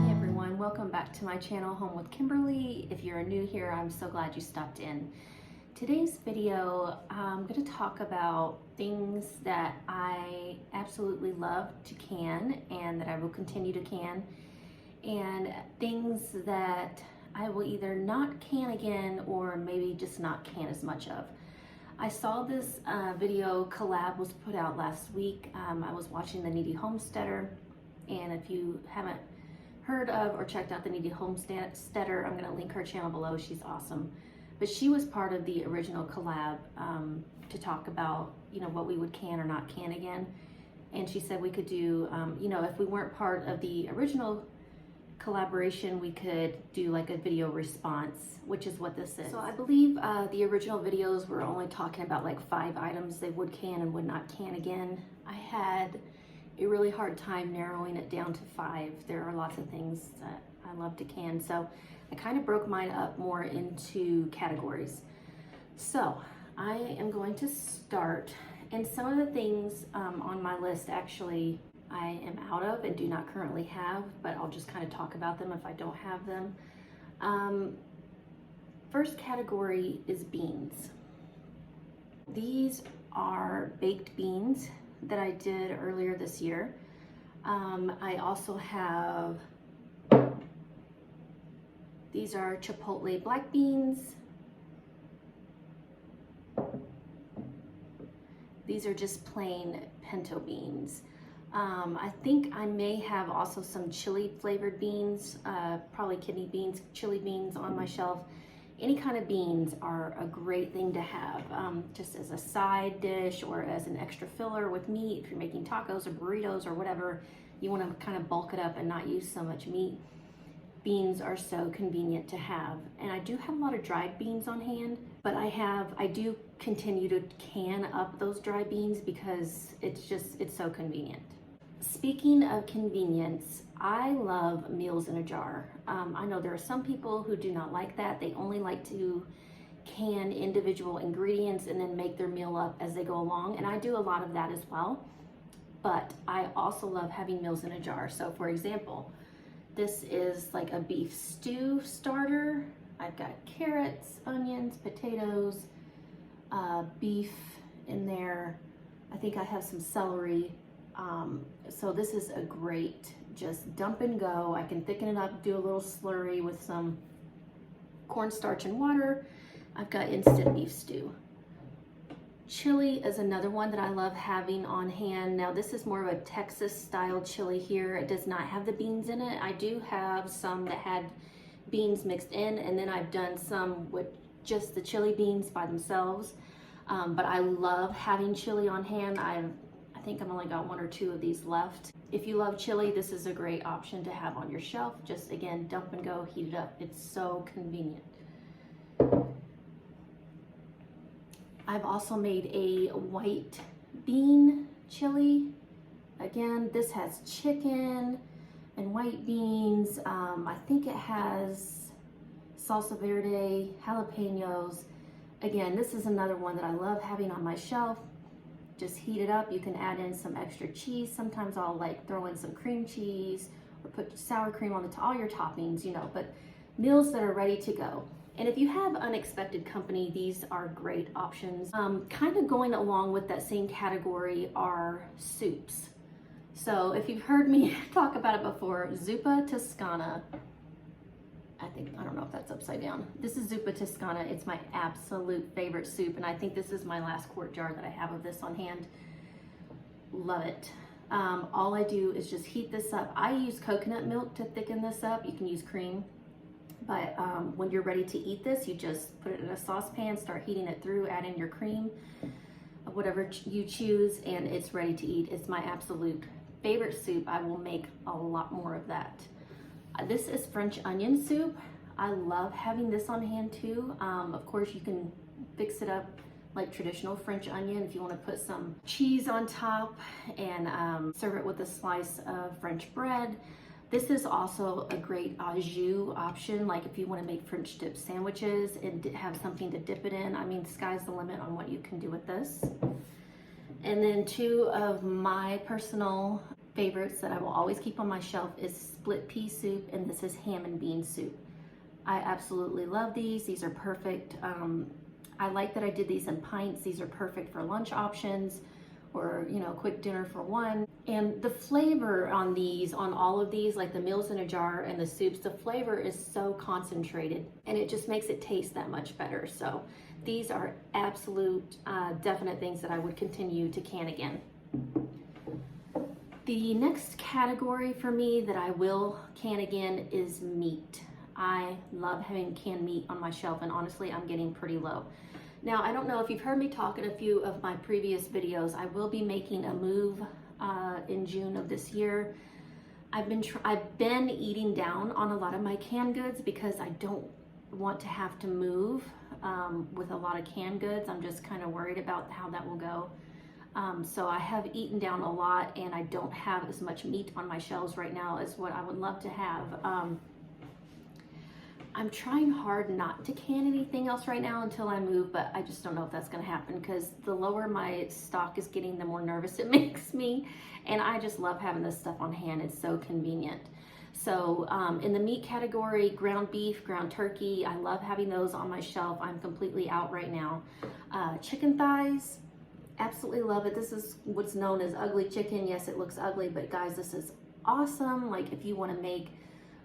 everyone, welcome back to my channel, Home with Kimberly. If you're new here, I'm so glad you stopped in. Today's video, I'm going to talk about things that I absolutely love to can and that I will continue to can, and things that I will either not can again or maybe just not can as much of. I saw this video collab was put out last week. I was watching The Needy Homesteader, and if you haven't heard of or checked out The Needy Homesteader, I'm gonna link her channel below. She's awesome. But she was part of the original collab to talk about, what we would can or not can again. And she said we could do, if we weren't part of the original collaboration, we could do like a video response, which is what this is. So I believe the original videos were only talking about like 5 items they would can and would not can again. I had a really hard time narrowing it down to 5. There are lots of things that I love to can, so I kind of broke mine up more into categories. So I am going to start, and some of the things on my list actually I am out of and do not currently have, but I'll just kind of talk about them if I don't have them. First category is beans. These are baked beans that I did earlier this year. I also have, these are chipotle black beans. These are just plain pinto beans. I think I may have also some chili flavored beans, probably kidney beans, chili beans on my shelf. Any kind of beans are a great thing to have, just as a side dish or as an extra filler with meat. If you're making tacos or burritos or whatever, you want to kind of bulk it up and not use so much meat. Beans are so convenient to have. And I do have a lot of dried beans on hand, but I do continue to can up those dry beans because it's so convenient. Speaking of convenience, I love meals in a jar. I know there are some people who do not like that. They only like to can individual ingredients and then make their meal up as they go along. And I do a lot of that as well. But I also love having meals in a jar. So for example, this is like a beef stew starter. I've got carrots, onions, potatoes, beef in there. I think I have some celery. So this is a great just dump and go. I can thicken it up, do a little slurry with some cornstarch and water. I've got instant beef stew. Chili is another one that I love having on hand. Now this is more of a Texas style chili here. It does not have the beans in it. I do have some that had beans mixed in, and then I've done some with just the chili beans by themselves. But I love having chili on hand. I think I've only got 1 or 2 of these left. If you love chili, this is a great option to have on your shelf. Just again, dump and go, heat it up. It's so convenient. I've also made a white bean chili. Again, this has chicken and white beans. I think it has salsa verde, jalapenos. Again, this is another one that I love having on my shelf. Just heat it up. You can add in some extra cheese. Sometimes I'll like throw in some cream cheese or put sour cream on all your toppings, but meals that are ready to go. And if you have unexpected company, these are great options. Kind of going along with that same category are soups. So if you've heard me talk about it before, zuppa toscana. I don't know if that's upside down. This is zuppa toscana. It's my absolute favorite soup, and I think this is my last quart jar that I have of this on hand. Love it. All I do is just heat this up. I use coconut milk to thicken this up. You can use cream, but when you're ready to eat this, you just put it in a saucepan, start heating it through, add in your cream, whatever you choose, and it's ready to eat. It's my absolute favorite soup. I will make a lot more of that. This is French onion soup. I love having this on hand too. Of course, you can fix it up like traditional French onion if you want to put some cheese on top and serve it with a slice of French bread. This is also a great au jus option, like if you want to make French dip sandwiches and have something to dip it in. I mean, sky's the limit on what you can do with this. And then two of my personal favorites that I will always keep on my shelf is split pea soup, and this is ham and bean soup. I absolutely love these. These are perfect. I like that I did these in pints. These are perfect for lunch options or, you know, quick dinner for one. And the flavor on these, on all of these, like the meals in a jar and the soups, the flavor is so concentrated and it just makes it taste that much better. So these are absolute, definite things that I would continue to can again. The next category for me that I will can again is meat. I love having canned meat on my shelf, and honestly, I'm getting pretty low. Now, I don't know if you've heard me talk in a few of my previous videos. I will be making a move in June of this year. I've been eating down on a lot of my canned goods because I don't want to have to move with a lot of canned goods. I'm just kind of worried about how that will go. So I have eaten down a lot, and I don't have as much meat on my shelves right now as what I would love to have. I'm trying hard not to can anything else right now until I move, but I just don't know if that's going to happen, because the lower my stock is getting, the more nervous it makes me. And I just love having this stuff on hand. It's so convenient. So in the meat category, ground beef, ground turkey, I love having those on my shelf. I'm completely out right now. Chicken thighs, absolutely love it. This is what's known as ugly chicken. Yes, it looks ugly, but guys, this is awesome. Like if you want to make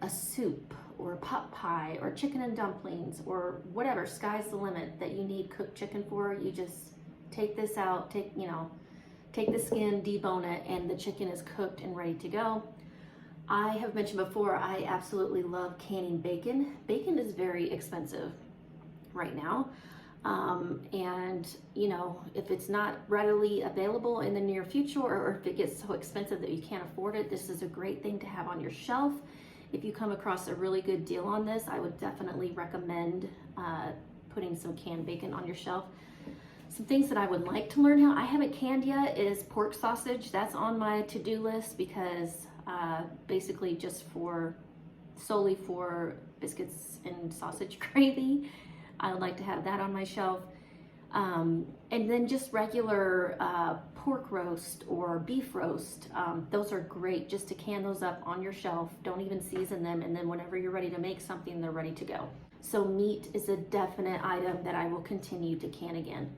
a soup or pot pie or chicken and dumplings or whatever, sky's the limit that you need cooked chicken for. You just take this out, take the skin, debone it, and the chicken is cooked and ready to go. I have mentioned before, I absolutely love canning bacon. Bacon is very expensive right now. And you know, if it's not readily available in the near future, or if it gets so expensive that you can't afford it, this is a great thing to have on your shelf. If you come across a really good deal on this, I would definitely recommend putting some canned bacon on your shelf. Some things that I would like to learn how I haven't canned yet is pork sausage. That's on my to-do list, because basically just solely for biscuits and sausage gravy. I would like to have that on my shelf. And then just regular pork roast or beef roast. Those are great just to can those up on your shelf. Don't even season them, and then whenever you're ready to make something, they're ready to go. So meat is a definite item that I will continue to can again.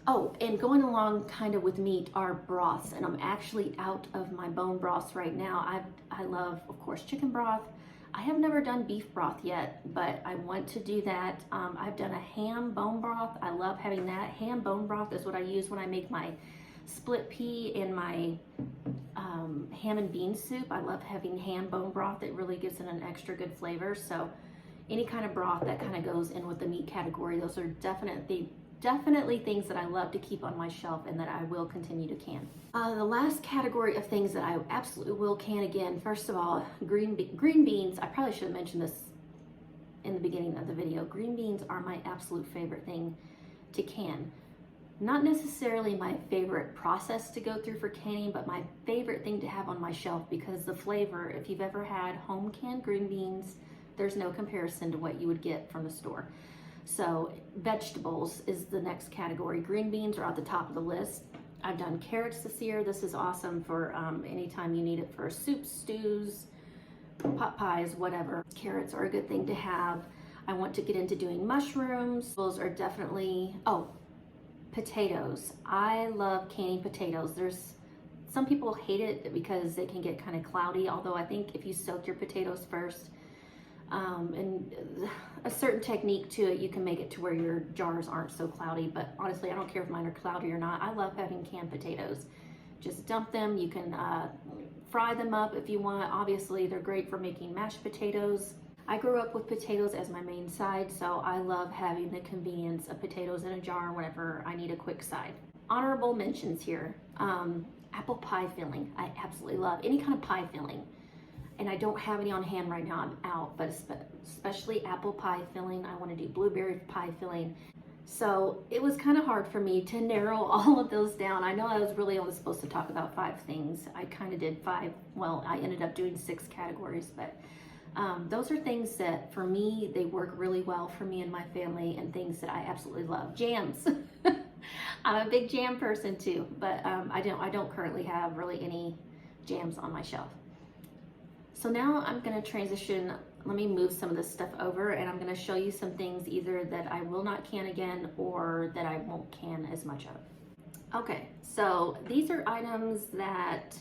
Oh, and going along kind of with meat are broths, and I'm actually out of my bone broths right now. I love, of course, chicken broth. I have never done beef broth yet, but I want to do that. I've done a ham bone broth. I love having that. Ham bone broth is what I use when I make my split pea and my ham and bean soup. I love having ham bone broth. It really gives it an extra good flavor. So any kind of broth that kind of goes in with the meat category, those are definitely things that I love to keep on my shelf and that I will continue to can. The last category of things that I absolutely will can again, first of all, green beans. I probably should have mentioned this in the beginning of the video. Green beans are my absolute favorite thing to can. Not necessarily my favorite process to go through for canning, but my favorite thing to have on my shelf, because the flavor, if you've ever had home canned green beans, there's no comparison to what you would get from the store. So vegetables is the next category. Green beans are at the top of the list. I've done carrots this year. This is awesome for anytime you need it for soups, stews, pot pies, whatever. Carrots are a good thing to have. I want to get into doing mushrooms. Those are definitely, potatoes. I love canning potatoes. There's some people hate it because they can get kind of cloudy, although I think if you soak your potatoes first, and a certain technique to it, you can make it to where your jars aren't so cloudy. But honestly, I don't care if mine are cloudy or not. I love having canned potatoes. Just dump them. You can fry them up if you want. Obviously, they're great for making mashed potatoes. I grew up with potatoes as my main side, so I love having the convenience of potatoes in a jar whenever I need a quick side. Honorable mentions here. Apple pie filling. I absolutely love any kind of pie filling. And I don't have any on hand right now, I'm out, but especially apple pie filling. I want to do blueberry pie filling. So it was kind of hard for me to narrow all of those down. I know I was really only supposed to talk about 5 things. I kind of did 5, well, I ended up doing 6 categories, but those are things that for me, they work really well for me and my family, and things that I absolutely love. Jams. I'm a big jam person too, but I don't currently have really any jams on my shelf. So now I'm going to transition. Let me move some of this stuff over, and I'm going to show you some things either that I will not can again or that I won't can as much of. Okay, so these are items that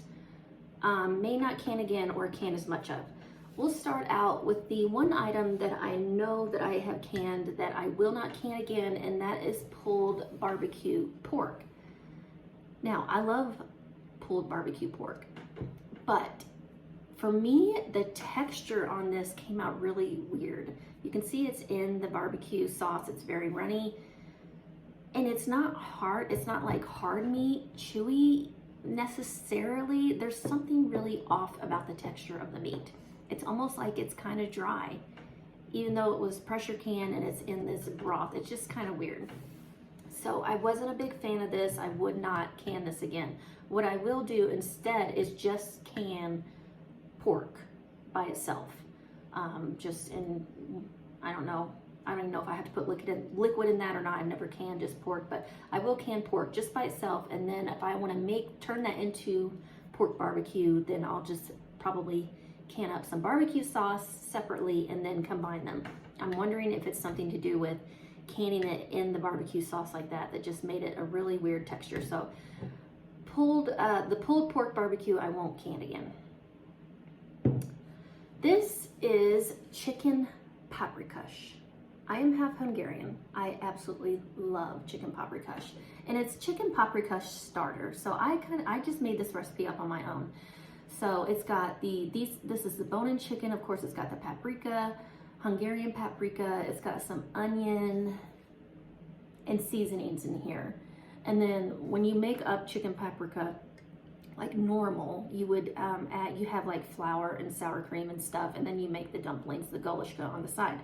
may not can again or can as much of. We'll start out with the one item that I know that I have canned that I will not can again, and that is pulled barbecue pork. Now, I love pulled barbecue pork, but for me, the texture on this came out really weird. You can see it's in the barbecue sauce. It's very runny, and it's not hard. It's not like hard meat, chewy necessarily. There's something really off about the texture of the meat. It's almost like it's kind of dry, even though it was pressure canned and it's in this broth. It's just kind of weird. So I wasn't a big fan of this. I would not can this again. What I will do instead is just can pork by itself. Just in, I don't even know if I have to put liquid in that or not. I've never canned just pork, but I will can pork just by itself. And then if I want to turn that into pork barbecue, then I'll just probably can up some barbecue sauce separately and then combine them. I'm wondering if it's something to do with canning it in the barbecue sauce like that just made it a really weird texture. So the pulled pork barbecue I won't can again. This is chicken paprikash. I am half Hungarian. I absolutely love chicken paprikash, and it's chicken paprikash starter. So I just made this recipe up on my own. So it's got this is the bone-in chicken. Of course, it's got the paprika, Hungarian paprika. It's got some onion and seasonings in here. And then when you make up chicken paprika like normal, you would you have like flour and sour cream and stuff, and then you make the dumplings, the golushka on the side.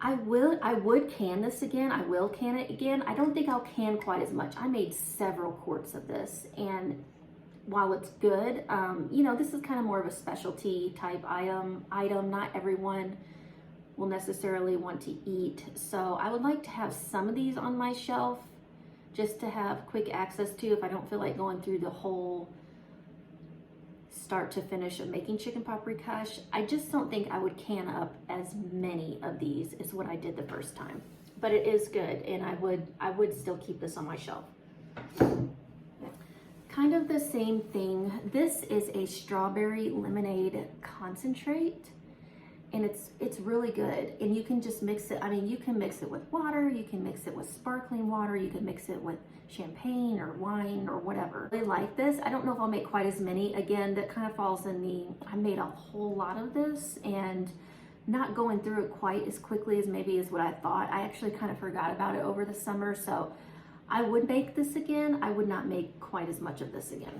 I would can this again. I will can it again. I don't think I'll can quite as much. I made several quarts of this, and while it's good, you know, this is kind of more of a specialty type item. Not everyone will necessarily want to eat. So I would like to have some of these on my shelf just to have quick access to if I don't feel like going through the whole start to finish of making chicken paprikash. I just don't think I would can up as many of these as what I did the first time. But it is good, and I would still keep this on my shelf. Kind of the same thing. This is a strawberry lemonade concentrate, and it's really good. And you can just mix it. I mean, you can mix it with water, you can mix it with sparkling water, you can mix it with champagne or wine or whatever. I really like this. I don't know if I'll make quite as many. Again, that kind of falls in I made a whole lot of this and not going through it quite as quickly as maybe as what I thought. I actually kind of forgot about it over the summer, so I would make this again. I would not make quite as much of this again.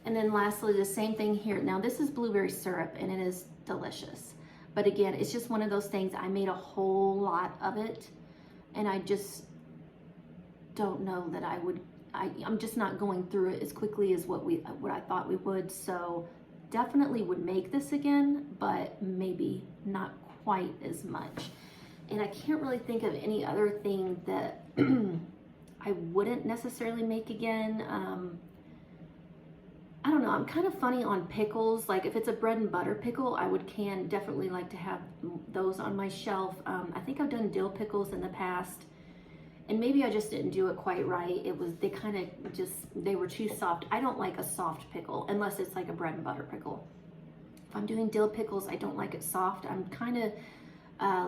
And then lastly, the same thing here. Now this is blueberry syrup, and it is delicious. But again, it's just one of those things. I made a whole lot of it, and I just don't know that I'm just not going through it as quickly as what I thought we would. So definitely would make this again, but maybe not quite as much. And I can't really think of any other thing that I wouldn't necessarily make again. I don't know, I'm kind of funny on pickles. Like if it's a bread and butter pickle, I would definitely like to have those on my shelf. I think I've done dill pickles in the past, and maybe I just didn't do it quite right. They were too soft. I don't like a soft pickle unless it's like a bread and butter pickle. If I'm doing dill pickles, I don't like it soft. I'm kind of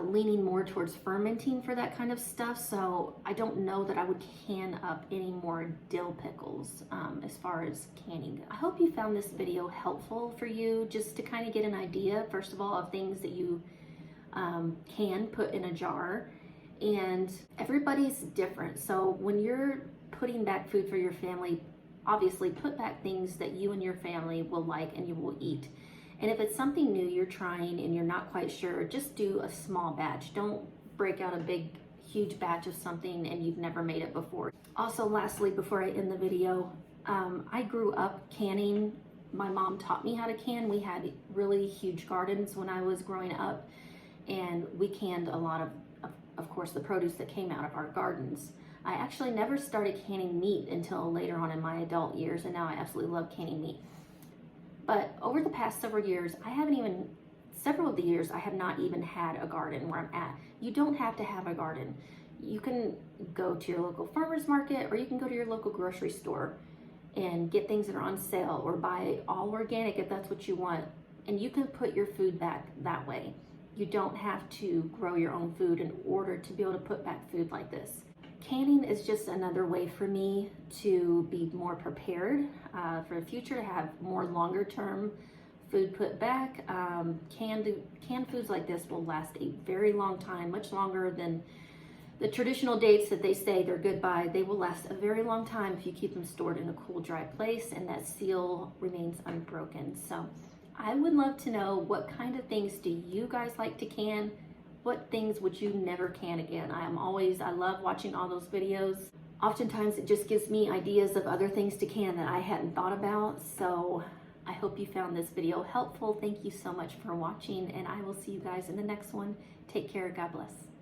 leaning more towards fermenting for that kind of stuff, so I don't know that I would can up any more dill pickles as far as canning. I hope you found this video helpful for you, just to kind of get an idea, first of all, of things that you can put in a jar. And everybody's different, so when you're putting back food for your family, obviously put back things that you and your family will like and you will eat. And if it's something new you're trying and you're not quite sure, just do a small batch. Don't break out a big, huge batch of something and you've never made it before. Also, lastly, before I end the video, I grew up canning. My mom taught me how to can. We had really huge gardens when I was growing up, and we canned a lot of of course, the produce that came out of our gardens. I actually never started canning meat until later on in my adult years, and now I absolutely love canning meat. But over the past several years, several of the years, I have not even had a garden where I'm at. You don't have to have a garden. You can go to your local farmer's market, or you can go to your local grocery store and get things that are on sale, or buy all organic if that's what you want. And you can put your food back that way. You don't have to grow your own food in order to be able to put back food like this. Canning is just another way for me to be more prepared for the future, to have more longer term food put back. Canned foods like this will last a very long time, much longer than the traditional dates that they say they're good by. They will last a very long time if you keep them stored in a cool, dry place and that seal remains unbroken. So I would love to know, what kind of things do you guys like to can? What things would you never can again? I love watching all those videos. Oftentimes it just gives me ideas of other things to can that I hadn't thought about. So I hope you found this video helpful. Thank you so much for watching, and I will see you guys in the next one. Take care. God bless.